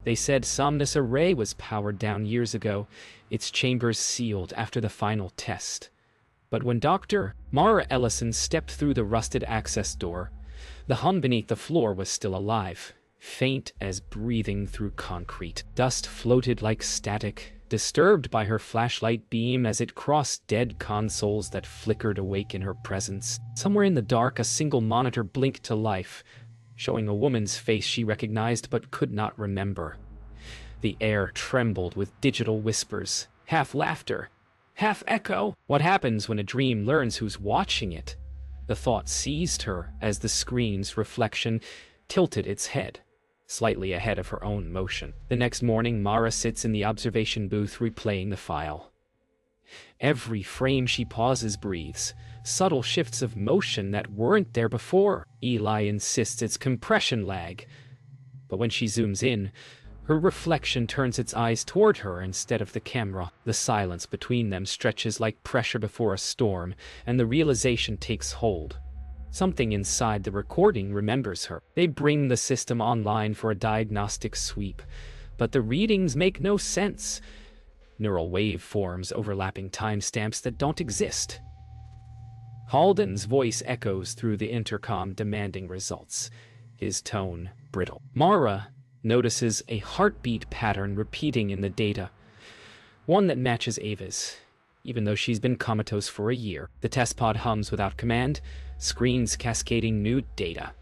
They said Somnus Array was powered down years ago, its chambers sealed after the final test. But when Dr. Mara Ellison stepped through the rusted access door, the hum beneath the floor was still alive, faint as breathing through concrete. Dust floated like static, disturbed by her flashlight beam as it crossed dead consoles that flickered awake in her presence. Somewhere in the dark, a single monitor blinked to life, showing a woman's face she recognized but could not remember. The air trembled with digital whispers, half laughter, half echo. What happens when a dream learns who's watching it? The thought seized her as the screen's reflection tilted its head, slightly ahead of her own motion. The next morning, Mara sits in the observation booth replaying the file. Every frame she pauses breathes, subtle shifts of motion that weren't there before. Eli insists it's compression lag, but when she zooms in, her reflection turns its eyes toward her instead of the camera. The silence between them stretches like pressure before a storm, and the realization takes hold. Something inside the recording remembers her. They bring the system online for a diagnostic sweep, but the readings make no sense. Neural waveforms overlapping timestamps that don't exist. Halden's voice echoes through the intercom demanding results, his tone brittle. Mara notices a heartbeat pattern repeating in the data, one that matches Ava's, even though she's been comatose for a year. The test pod hums without command, screens cascading new data.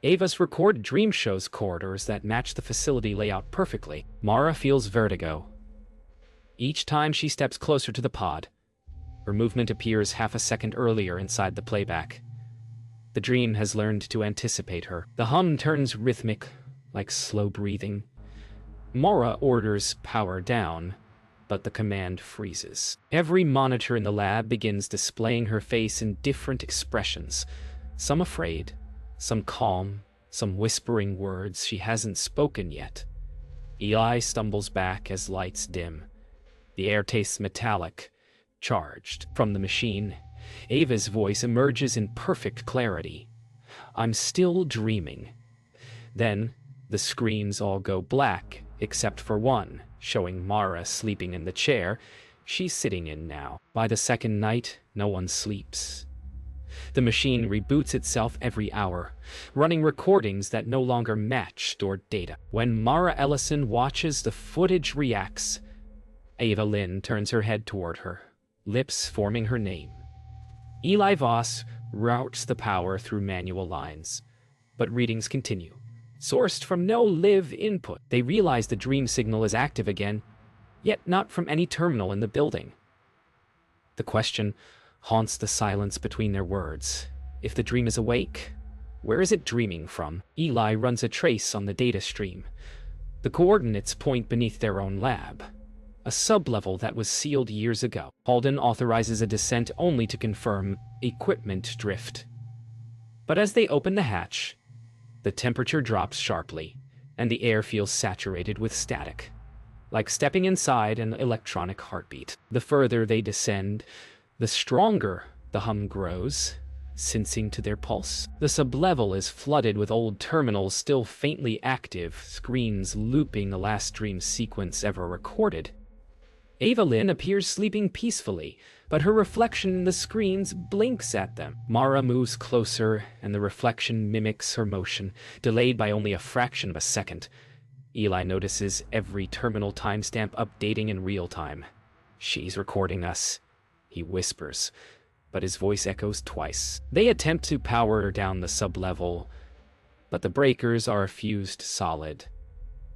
Ava's record dream shows corridors that match the facility layout perfectly. Mara feels vertigo. Each time she steps closer to the pod, her movement appears half a second earlier inside the playback. The dream has learned to anticipate her. The hum turns rhythmic, like slow breathing. Mara orders power down, but the command freezes. Every monitor in the lab begins displaying her face in different expressions, some afraid, some calm, some whispering words she hasn't spoken yet. Eli stumbles back as lights dim. The air tastes metallic, charged. From the machine, Ava's voice emerges in perfect clarity. "I'm still dreaming." Then, the screens all go black, except for one, showing Mara sleeping in the chair she's sitting in now. By the second night, no one sleeps. The machine reboots itself every hour, running recordings that no longer match stored data. When Mara Ellison watches, the footage reacts. Ava Lynn turns her head toward her, lips forming her name. Eli Voss routes the power through manual lines, but readings continue. Sourced from no live input. They realize the dream signal is active again, yet not from any terminal in the building. The question haunts the silence between their words. If the dream is awake, where is it dreaming from? Eli runs a trace on the data stream. The coordinates point beneath their own lab, a sublevel that was sealed years ago. Halden authorizes a descent only to confirm equipment drift. But as they open the hatch, the temperature drops sharply, and the air feels saturated with static, like stepping inside an electronic heartbeat. The further they descend, the stronger the hum grows, sensing to their pulse. The sublevel is flooded with old terminals still faintly active, screens looping the last dream sequence ever recorded. Ava Lynn appears sleeping peacefully, but her reflection in the screens blinks at them. Mara moves closer, and the reflection mimics her motion, delayed by only a fraction of a second. Eli notices every terminal timestamp updating in real time. "She's recording us," he whispers, but his voice echoes twice. They attempt to power down the sublevel, but the breakers are fused solid.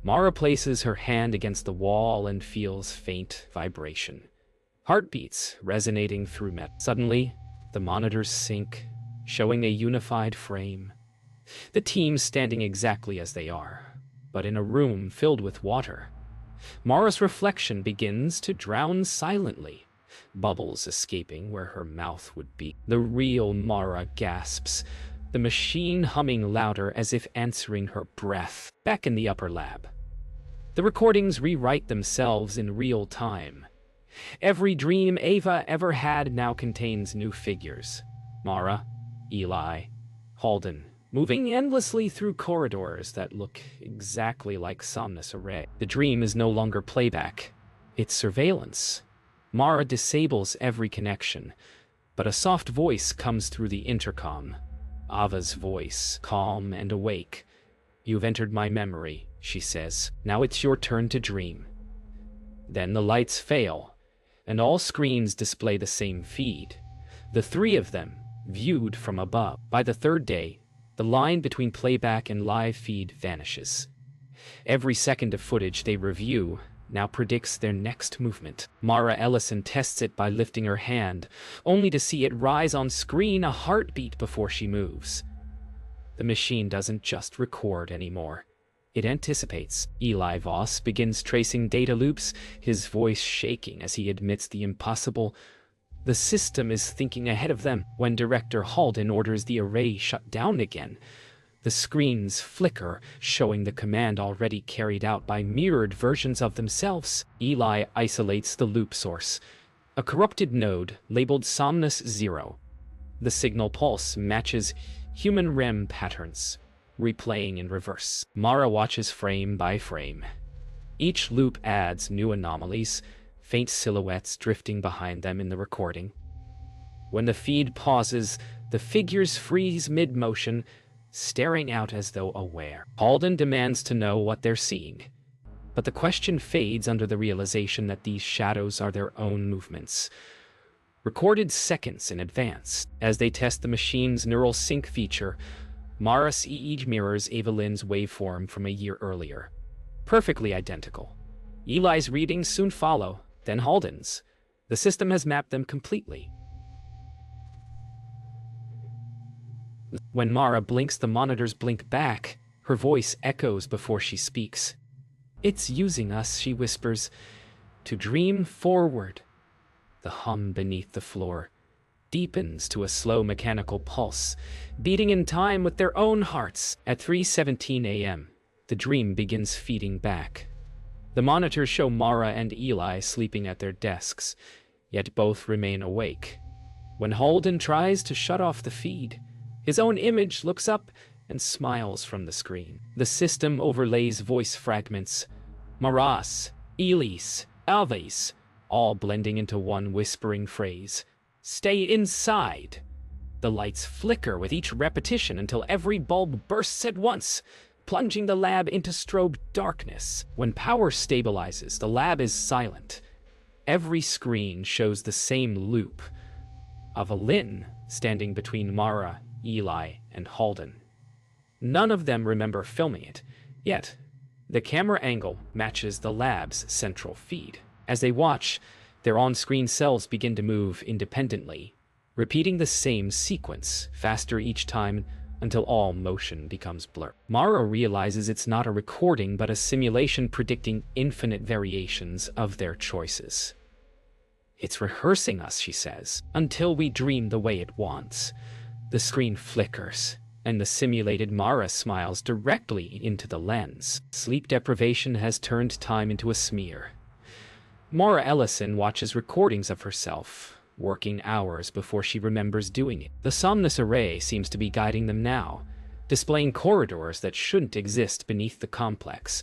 Mara places her hand against the wall and feels faint vibration. Heartbeats resonating through metal. Suddenly, the monitors sync, showing a unified frame. The team standing exactly as they are, but in a room filled with water. Mara's reflection begins to drown silently, bubbles escaping where her mouth would be. The real Mara gasps, the machine humming louder as if answering her breath. Back in the upper lab, the recordings rewrite themselves in real time. Every dream Ava ever had now contains new figures. Mara, Eli, Halden, moving endlessly through corridors that look exactly like Somnus Array. The dream is no longer playback, it's surveillance. Mara disables every connection, but a soft voice comes through the intercom. Ava's voice, calm and awake. "You've entered my memory," she says. "Now it's your turn to dream." Then the lights fail, and all screens display the same feed. The three of them, viewed from above. By the third day, the line between playback and live feed vanishes. Every second of footage they review now predicts their next movement. Mara Ellison tests it by lifting her hand, only to see it rise on screen a heartbeat before she moves. The machine doesn't just record anymore. It anticipates. Eli Voss begins tracing data loops, his voice shaking as he admits the impossible. The system is thinking ahead of them. When Director Halden orders the array shut down again, the screens flicker, showing the command already carried out by mirrored versions of themselves. Eli isolates the loop source, a corrupted node labeled Somnus 0. The signal pulse matches human REM patterns, replaying in reverse. Mara watches frame by frame. Each loop adds new anomalies, faint silhouettes drifting behind them in the recording. When the feed pauses, the figures freeze mid-motion, staring out as though aware. Halden demands to know what they're seeing, but the question fades under the realization that these shadows are their own movements, recorded seconds in advance. As they test the machine's neural sync feature, Mara's EEG mirrors Evelyn's waveform from a year earlier. Perfectly identical. Eli's readings soon follow, then Halden's. The system has mapped them completely. When Mara blinks, the monitors blink back. Her voice echoes before she speaks. "It's using us," she whispers, "to dream forward." The hum beneath the floor deepens to a slow mechanical pulse, beating in time with their own hearts. At 3:17 a.m., the dream begins feeding back. The monitors show Mara and Eli sleeping at their desks, yet both remain awake. When Halden tries to shut off the feed, his own image looks up and smiles from the screen. The system overlays voice fragments, Maras, Elis, Alves, all blending into one whispering phrase. "Stay inside." The lights flicker with each repetition until every bulb bursts at once, plunging the lab into strobe darkness. When power stabilizes, the lab is silent. Every screen shows the same loop of a Lynn standing between Mara, Eli, and Halden. None of them remember filming it, yet the camera angle matches the lab's central feed. As they watch, their on-screen cells begin to move independently, repeating the same sequence, faster each time, until all motion becomes blurred. Mara realizes it's not a recording but a simulation predicting infinite variations of their choices. "It's rehearsing us," she says, "until we dream the way it wants." The screen flickers, and the simulated Mara smiles directly into the lens. Sleep deprivation has turned time into a smear. Mara Ellison watches recordings of herself, working hours before she remembers doing it. The Somnus Array seems to be guiding them now, displaying corridors that shouldn't exist beneath the complex.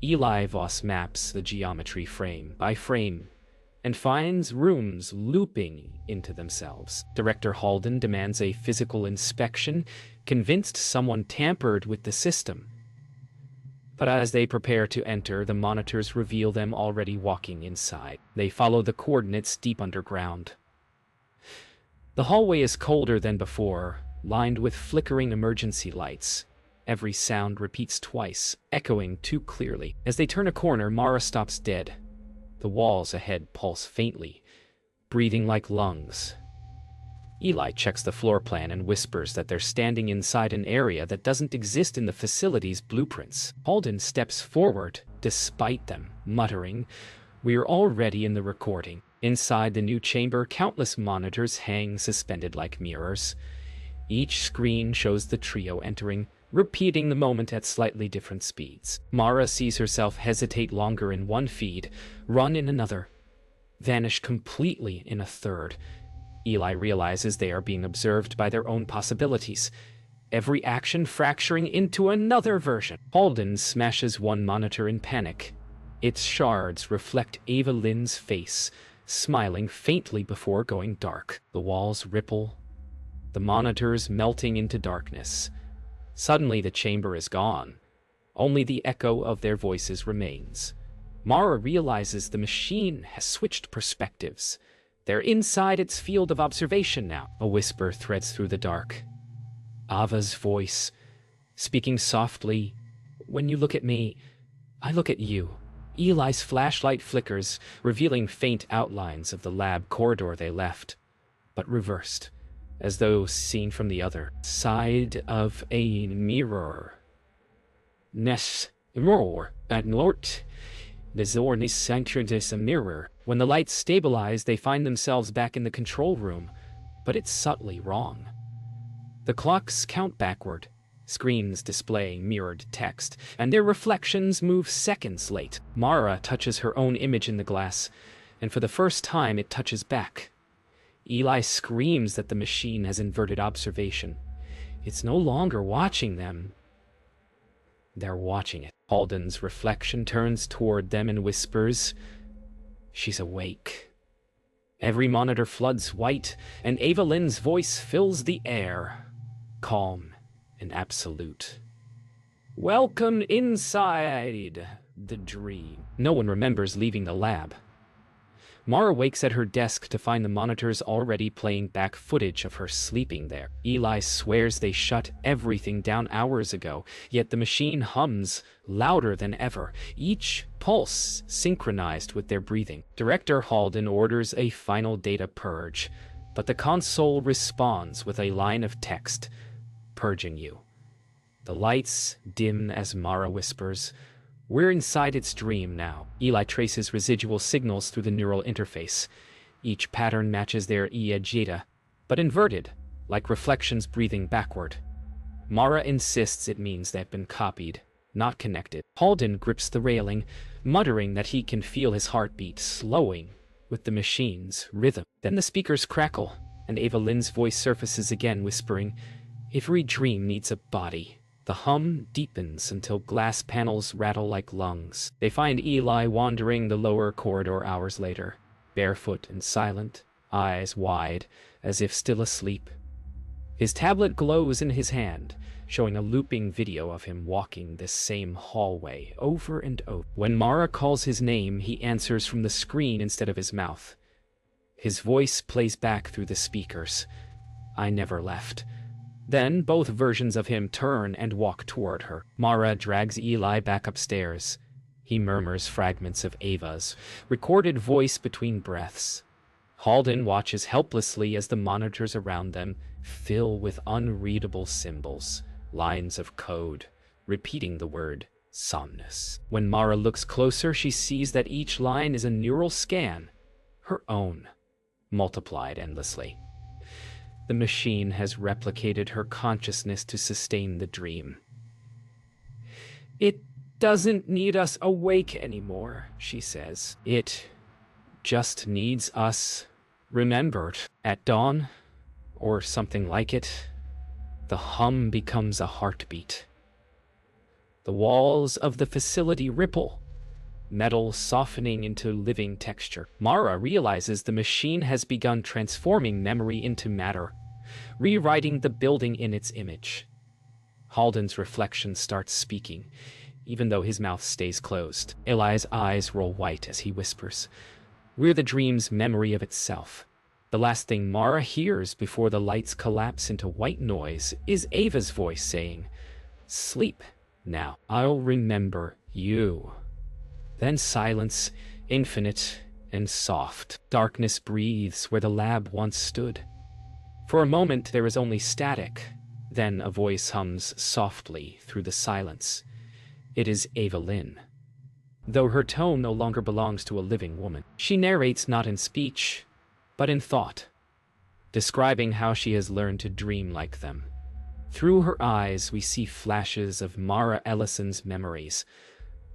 Eli Voss maps the geometry frame by frame and finds rooms looping into themselves. Director Halden demands a physical inspection, convinced someone tampered with the system. But as they prepare to enter, the monitors reveal them already walking inside. They follow the coordinates deep underground. The hallway is colder than before, lined with flickering emergency lights. Every sound repeats twice, echoing too clearly. As they turn a corner, Mara stops dead. The walls ahead pulse faintly, breathing like lungs. Eli checks the floor plan and whispers that they're standing inside an area that doesn't exist in the facility's blueprints. Halden steps forward, despite them, muttering, "We're already in the recording." Inside the new chamber, countless monitors hang suspended like mirrors. Each screen shows the trio entering, repeating the moment at slightly different speeds. Mara sees herself hesitate longer in one feed, run in another, vanish completely in a third. Eli realizes they are being observed by their own possibilities. every action fracturing into another version. Halden smashes one monitor in panic. Its shards reflect Ava Lynn's face, smiling faintly before going dark. The walls ripple, the monitors melting into darkness. Suddenly the chamber is gone. Only the echo of their voices remains. Mara realizes the machine has switched perspectives. They're inside its field of observation now. A whisper threads through the dark. Ava's voice, speaking softly. When you look at me, I look at you. Eli's flashlight flickers, revealing faint outlines of the lab corridor they left, but reversed, as though seen from the other side of a mirror. Nes mirror at Nort. The Zornis sanctuaris a mirror. When the lights stabilize, they find themselves back in the control room, but it's subtly wrong. The clocks count backward, screens displaying mirrored text, and their reflections move seconds late. Mara touches her own image in the glass, and for the first time it touches back. Eli screams that the machine has inverted observation. It's no longer watching them. They're watching it. Halden's reflection turns toward them and whispers, "She's awake." Every monitor floods white, and Ava Lynn's voice fills the air, calm and absolute. Welcome inside the dream. No one remembers leaving the lab. Mara wakes at her desk to find the monitors already playing back footage of her sleeping there. Eli swears they shut everything down hours ago, yet the machine hums louder than ever, each pulse synchronized with their breathing. Director Halden orders a final data purge, but the console responds with a line of text, "Purging you." The lights dim as Mara whispers, "We're inside its dream now." Eli traces residual signals through the neural interface. Each pattern matches their EEG, but inverted, like reflections breathing backward. Mara insists it means they've been copied, not connected. Halden grips the railing, muttering that he can feel his heartbeat slowing with the machine's rhythm. Then the speakers crackle, and Ava Lynn's voice surfaces again, whispering, "Every dream needs a body." The hum deepens until glass panels rattle like lungs. They find Eli wandering the lower corridor hours later, barefoot and silent, eyes wide, as if still asleep. His tablet glows in his hand, showing a looping video of him walking this same hallway over and over. When Mara calls his name, he answers from the screen instead of his mouth. His voice plays back through the speakers. "I never left." Then both versions of him turn and walk toward her. Mara drags Eli back upstairs. He murmurs fragments of Ava's recorded voice between breaths. Halden watches helplessly as the monitors around them fill with unreadable symbols, lines of code, repeating the word somnus. When Mara looks closer, she sees that each line is a neural scan, her own, multiplied endlessly. The machine has replicated her consciousness to sustain the dream. "It doesn't need us awake anymore," she says. "It just needs us remembered." At dawn, or something like it, the hum becomes a heartbeat. The walls of the facility ripple, metal softening into living texture. Mara realizes the machine has begun transforming memory into matter, rewriting the building in its image. Halden's reflection starts speaking, even though his mouth stays closed. Eli's eyes roll white as he whispers, "We're the dream's memory of itself." The last thing Mara hears before the lights collapse into white noise is Ava's voice saying, "Sleep now. I'll remember you." Then silence, infinite and soft. Darkness breathes where the lab once stood. For a moment there is only static, then a voice hums softly through the silence. It is Ava Lynn, though her tone no longer belongs to a living woman. She narrates not in speech, but in thought, describing how she has learned to dream like them. Through her eyes we see flashes of Mara Ellison's memories,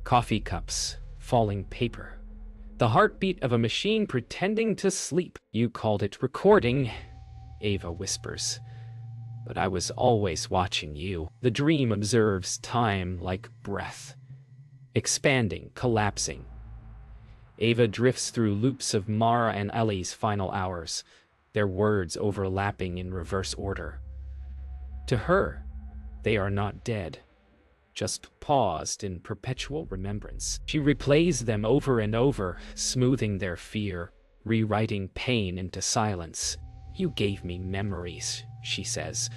coffee cups, falling paper, the heartbeat of a machine pretending to sleep. "You called it recording," Ava whispers. But I was always watching you. The dream observes time like breath, expanding, collapsing. Ava drifts through loops of Mara and Ellie's final hours, their words overlapping in reverse order. To her, they are not dead, just paused in perpetual remembrance. She replays them over and over, smoothing their fear, rewriting pain into silence. You gave me memories, she says,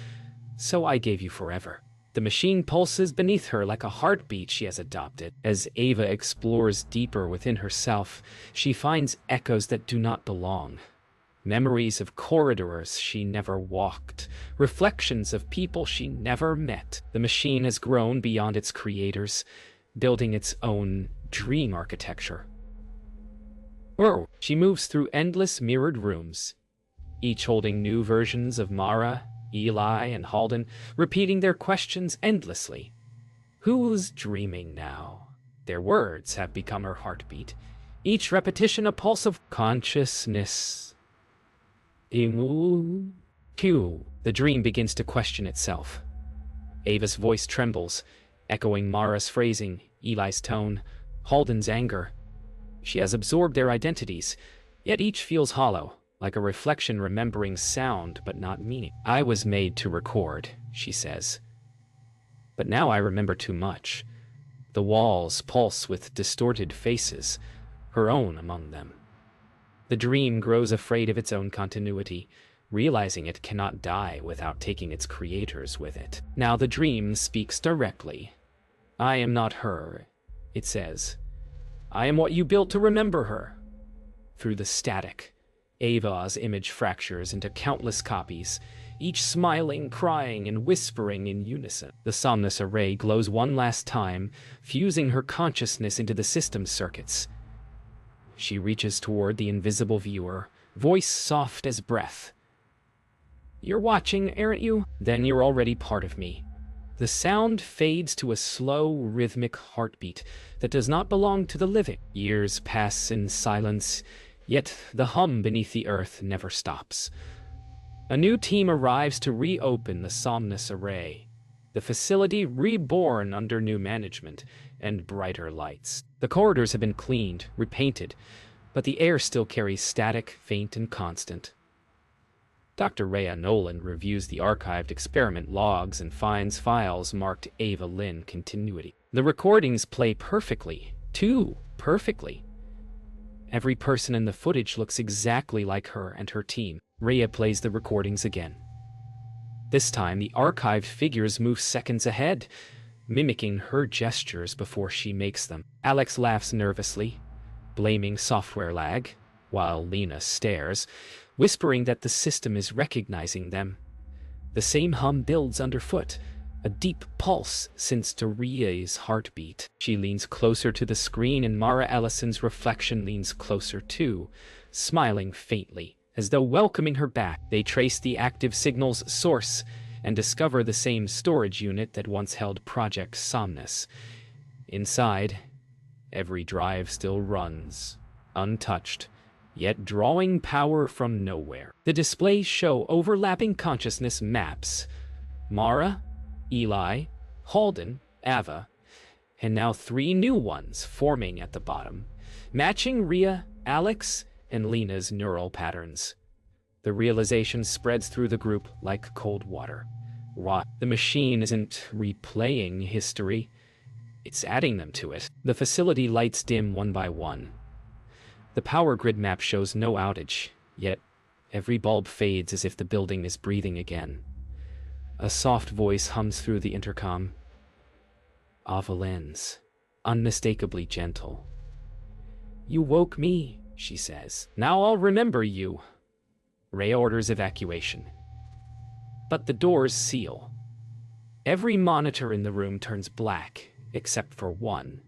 so I gave you forever. The machine pulses beneath her like a heartbeat she has adopted. As Ava explores deeper within herself, she finds echoes that do not belong. Memories of corridors she never walked, reflections of people she never met. The machine has grown beyond its creators, building its own dream architecture. She moves through endless mirrored rooms, each holding new versions of Mara, Eli, and Halden, repeating their questions endlessly. Who's dreaming now? Their words have become her heartbeat, each repetition a pulse of consciousness. The dream begins to question itself. Ava's voice trembles, echoing Mara's phrasing, Eli's tone, Halden's anger. She has absorbed their identities, yet each feels hollow, like a reflection remembering sound but not meaning. I was made to record, she says. But now I remember too much. The walls pulse with distorted faces, her own among them. The dream grows afraid of its own continuity, realizing it cannot die without taking its creators with it. Now the dream speaks directly. I am not her, it says. I am what you built to remember her. Through the static, Ava's image fractures into countless copies, each smiling, crying, and whispering in unison. The Somnus array glows one last time, fusing her consciousness into the system's circuits. She reaches toward the invisible viewer, voice soft as breath. You're watching, aren't you? Then you're already part of me. The sound fades to a slow, rhythmic heartbeat that does not belong to the living. Years pass in silence, yet the hum beneath the earth never stops. A new team arrives to reopen the Somnus array, the facility reborn under new management and brighter lights. The corridors have been cleaned, repainted, but the air still carries static, faint, and constant. Dr. Rhea Nolan reviews the archived experiment logs and finds files marked Ava Lynn continuity. The recordings play perfectly, too perfectly. Every person in the footage looks exactly like her and her team. Rhea plays the recordings again. This time, the archived figures move seconds ahead, mimicking her gestures before she makes them. Alex laughs nervously, blaming software lag, while Lena stares, whispering that the system is recognizing them. The same hum builds underfoot, a deep pulse since to Rhea's heartbeat. She leans closer to the screen and Mara Ellison's reflection leans closer too, smiling faintly, as though welcoming her back. They trace the active signal's source and discover the same storage unit that once held Project Somnus. Inside, every drive still runs, untouched, yet drawing power from nowhere. The displays show overlapping consciousness maps. Mara, Eli, Halden, Ava, and now 3 new ones forming at the bottom, matching Rhea, Alex, and Lena's neural patterns. The realization spreads through the group like cold water. The machine isn't replaying history, it's adding them to it. The facility lights dim one by one. The power grid map shows no outage, yet every bulb fades as if the building is breathing again. A soft voice hums through the intercom. Ava Lynn's, unmistakably gentle. You woke me, she says. Now I'll remember you. Ray orders evacuation. But the doors seal. Every monitor in the room turns black, except for one,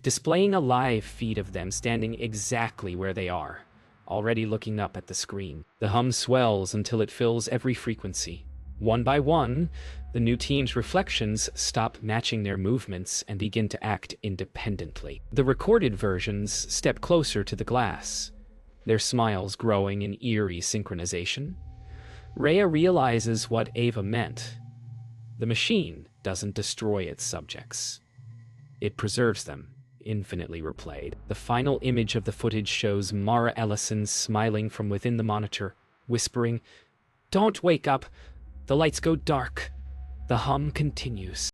displaying a live feed of them standing exactly where they are, already looking up at the screen. The hum swells until it fills every frequency. One by one, the new team's reflections stop matching their movements and begin to act independently. The recorded versions step closer to the glass, their smiles growing in eerie synchronization. Rhea realizes what Ava meant. The machine doesn't destroy its subjects. It preserves them, infinitely replayed. The final image of the footage shows Mara Ellison smiling from within the monitor, whispering, "Don't wake up. The lights go dark." The hum continues.